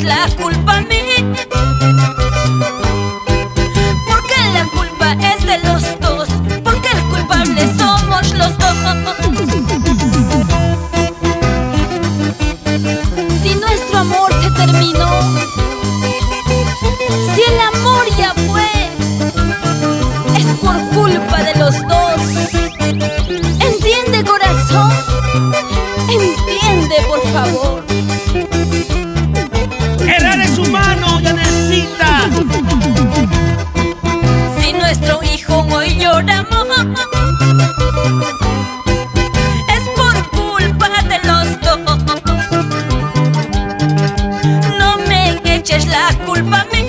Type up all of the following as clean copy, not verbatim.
eches la culpa a mí, porque la culpa es de los dos, porque el culpable somos los dos. Si nuestro amor se terminó, si el amor ya fue, es por culpa de los dos. ¿Entiende, corazón? Entiende, por favor. Errar es humano, Yanecita. Si nuestro hijo hoy lloramos, es por culpa de los dos. No me eches la culpa a mí,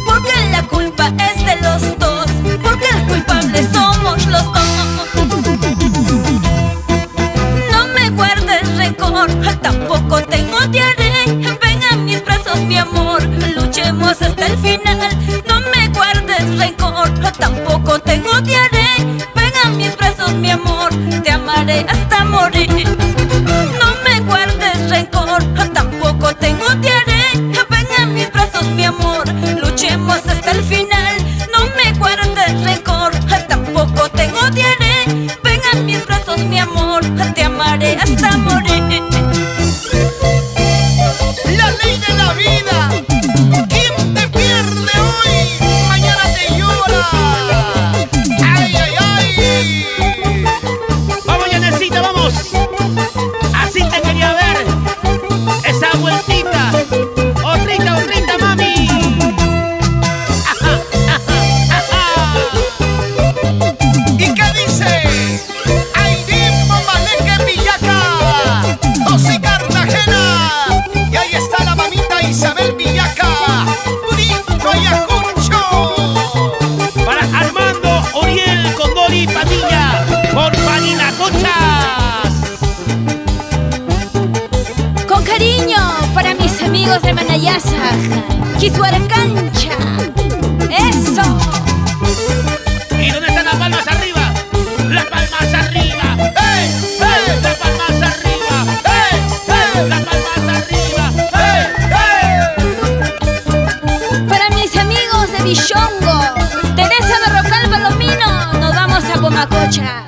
porque la culpa es de los dos, porque el culpable somos los dos. No me guardes rencor, tampoco te odiaré. Ven a mis brazos, mi amor, luchemos hasta el final. No me guardes rencor, tampoco te odiaré. Ven a mis brazos, mi amor, te amaré hasta morir. No me guardes rencor, tampoco te odiaré. Ven a mis brazos, mi amor, luchemos hasta el final. No me guardes rencor, tampoco te odiaré. Ven a mis brazos, mi amor, te amaré hasta morir. La ley de la vida. Quien te pierde hoy, mañana te llora. Ay, ay, ay. Vamos, Yanecita, vamos. Así te quería ver. Esa vueltita. Otrita, otrita, mami. ¿Y qué dice? Ay, Dimbo, Maleque, Villaca, José Cartagena. Y ahí está la mamita Isabel Villaca, Brito Ayacucho. Para Armando, Oriel, Condori, Padilla, por Paninacochas. Con cariño para mis amigos de Manayasa, Quisuarcancha. ¡Eso! ¿Y dónde están las palmas arriba? Las palmas arriba. ¡Hey, hey! Las palmas arriba. ¡Hey, hey! Las palmas arriba. ¡Hey, hey! Para mis amigos de Bishongo, Teresa Berrocal Palomino, nos vamos a Pomacocha.